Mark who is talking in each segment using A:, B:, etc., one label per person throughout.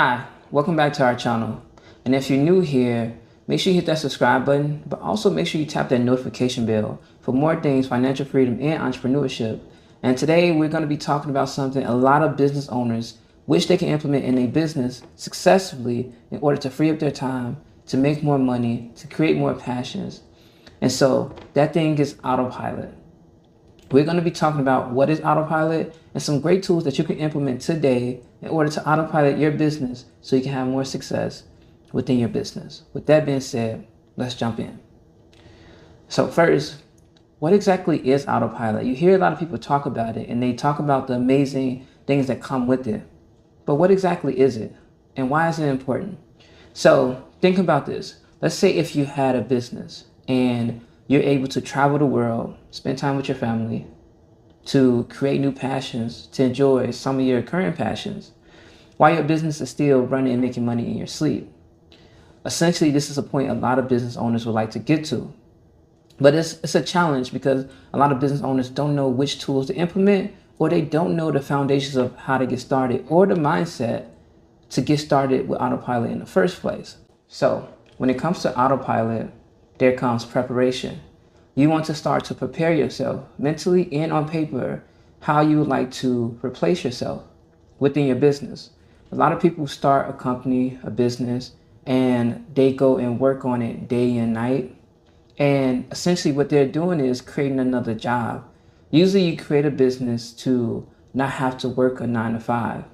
A: Hi, welcome back to our channel. And if you're new here, make sure you hit that subscribe button, but also make sure you tap that notification bell for more things financial freedom and entrepreneurship. And today we're going to be talking about something a lot of business owners wish they can implement in a business successfully in order to free up their time, to make more money, to create more passions. And so that thing is autopilot. We're going to be talking about what is autopilot and some great tools that you can implement today in order to autopilot your business so you can have more success within your business. With that being said, let's jump in. So first, what exactly is autopilot? You hear a lot of people talk about it and they talk about the amazing things that come with it. But what exactly is it? And why is it important? So think about this. Let's say if you had a business and you're able to travel the world, spend time with your family, to create new passions, to enjoy some of your current passions, while your business is still running and making money in your sleep. Essentially, this is a point a lot of business owners would like to get to. But it's a challenge because a lot of business owners don't know which tools to implement, or they don't know the foundations of how to get started or the mindset to get started with autopilot in the first place. So when it comes to autopilot, there comes preparation. You want to start to prepare yourself mentally and on paper how you would like to replace yourself within your business. A lot of people start a company, a business, and they go and work on it day and night. And essentially what they're doing is creating another job. Usually you create a business to not have to work a 9 to 5.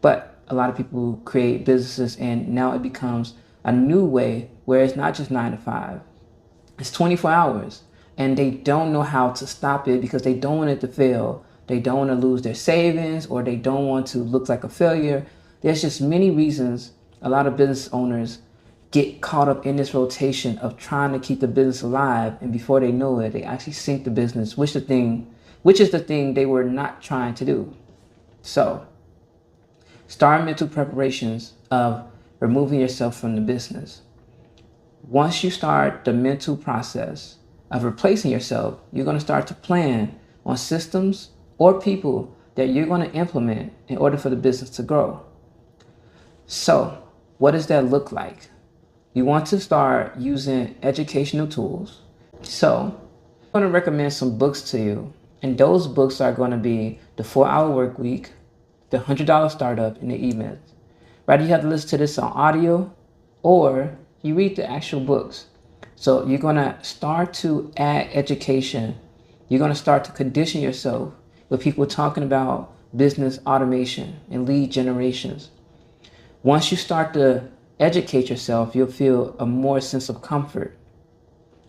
A: But a lot of people create businesses and now it becomes a new way where it's not just 9 to 5. It's 24 hours and they don't know how to stop it because they don't want it to fail. They don't want to lose their savings or they don't want to look like a failure. There's just many reasons a lot of business owners get caught up in this rotation of trying to keep the business alive, and before they know it, they actually sink the business, which is the thing they were not trying to do. So start mental preparations of removing yourself from the business. Once you start the mental process of replacing yourself, you're going to start to plan on systems or people that you're going to implement in order for the business to grow. So what does that look like? You want to start using educational tools. So I'm going to recommend some books to you. And those books are going to be The 4-Hour Work Week, The $100 Startup, and The E-Myth. Right? You have to listen to this on audio or you read the actual books. So you're going to start to add education. You're going to start to condition yourself with people talking about business automation and lead generations. Once you start to educate yourself, you'll feel a more sense of comfort.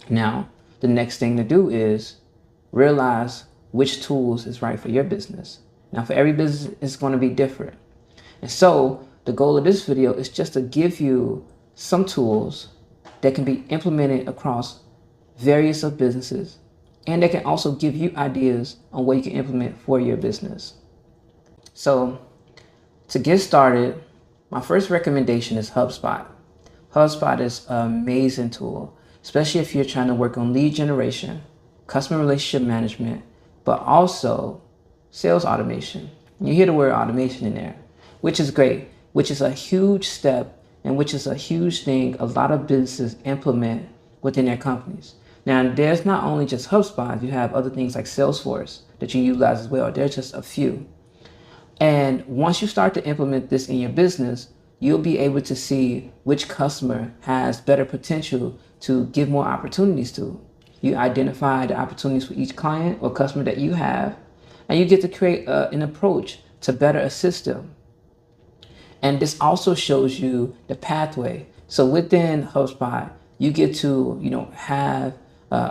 A: Now, the next thing to do is realize which tools is right for your business. Now, for every business, it's going to be different. And so the goal of this video is just to give you some tools that can be implemented across various of businesses, and they can also give you ideas on what you can implement for your business. So to get started, my first recommendation is HubSpot. HubSpot is an amazing tool, especially if you're trying to work on lead generation, customer relationship management, but also sales automation. You hear the word automation in there, which is great, which is a huge step and which is a huge thing a lot of businesses implement within their companies. Now, there's not only just HubSpot, you have other things like Salesforce that you utilize as well. There's just a few. And once you start to implement this in your business, you'll be able to see which customer has better potential to give more opportunities to. You identify the opportunities for each client or customer that you have, and you get to create an approach to better assist them. And this also shows you the pathway. So within HubSpot, you get to, have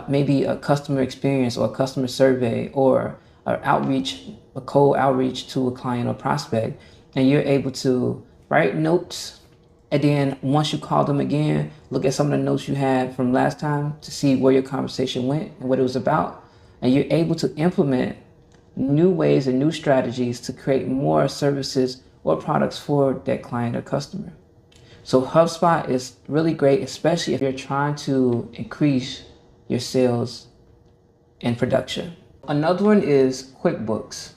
A: maybe a customer experience or a customer survey or a cold outreach to a client or prospect. And you're able to write notes. And then once you call them again, look at some of the notes you had from last time to see where your conversation went and what it was about. And you're able to implement new ways and new strategies to create more services or products for that client or customer. So HubSpot is really great, especially if you're trying to increase your sales and production. Another one is QuickBooks.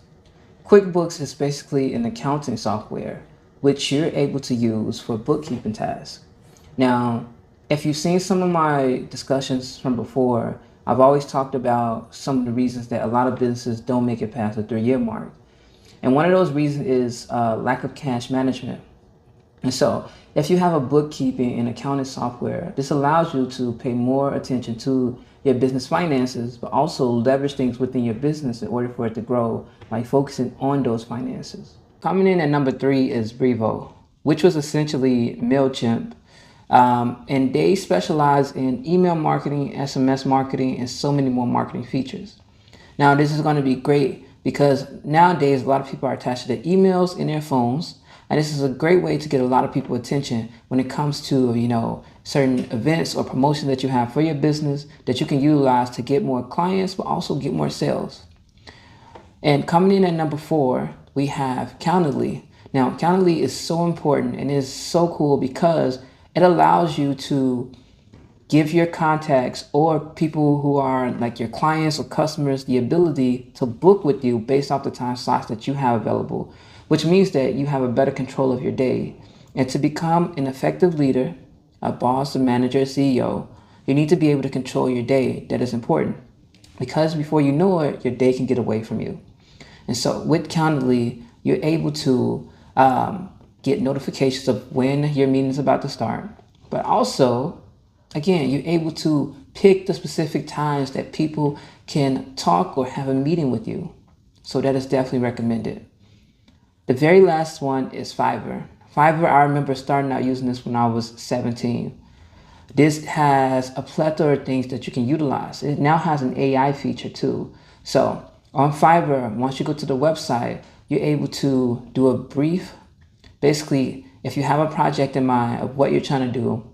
A: QuickBooks is basically an accounting software which you're able to use for bookkeeping tasks. Now, if you've seen some of my discussions from before, I've always talked about some of the reasons that a lot of businesses don't make it past the 3-year mark. And one of those reasons is lack of cash management. And so if you have a bookkeeping and accounting software, this allows you to pay more attention to your business finances, but also leverage things within your business in order for it to grow by focusing on those finances. Coming in at number 3 is Brevo, which was essentially MailChimp. And they specialize in email marketing, SMS marketing, and so many more marketing features. Now, this is going to be great because nowadays a lot of people are attached to their emails in their phones. And this is a great way to get a lot of people's attention when it comes to, certain events or promotions that you have for your business that you can utilize to get more clients, but also get more sales. And coming in at number 4, we have Calendly. Now, Calendly is so important and is so cool because it allows you to give your contacts or people who are like your clients or customers the ability to book with you based off the time slots that you have available, which means that you have a better control of your day. And to become an effective leader, a boss, a manager, a CEO, you need to be able to control your day. That is important because before you know it, your day can get away from you. And so with Calendly, you're able to get notifications of when your meeting is about to start. But also, again, you're able to pick the specific times that people can talk or have a meeting with you. So that is definitely recommended. The very last one is Fiverr. Fiverr, I remember starting out using this when I was 17. This has a plethora of things that you can utilize. It now has an AI feature too. So on Fiverr, once you go to the website, you're able to do a brief. Basically, if you have a project in mind of what you're trying to do,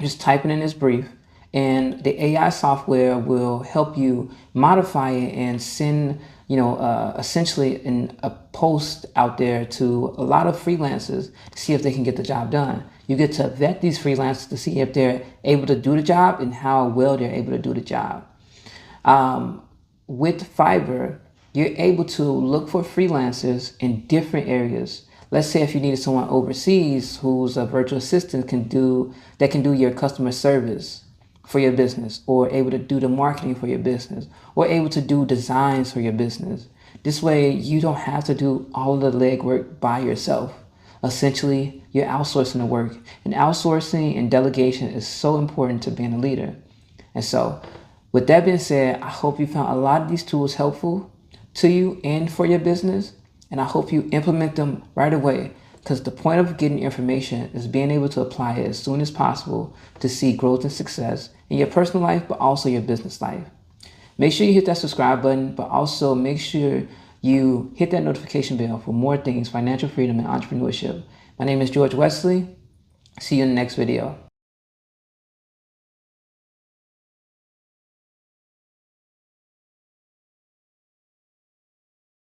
A: just type it in this brief and the AI software will help you modify it and send, essentially a post out there to a lot of freelancers to see if they can get the job done. You get to vet these freelancers to see if they're able to do the job and how well they're able to do the job. With Fiverr, you're able to look for freelancers in different areas. Let's say if you needed someone overseas who's a virtual assistant that can do your customer service for your business, or able to do the marketing for your business, or able to do designs for your business. This way, you don't have to do all the legwork by yourself. Essentially, you're outsourcing the work. And outsourcing and delegation is so important to being a leader. And so, with that being said, I hope you found a lot of these tools helpful to you and for your business. And I hope you implement them right away, because the point of getting information is being able to apply it as soon as possible to see growth and success in your personal life, but also your business life. Make sure you hit that subscribe button, but also make sure you hit that notification bell for more things, financial freedom and entrepreneurship. My name is George Wesley. See you in the next video.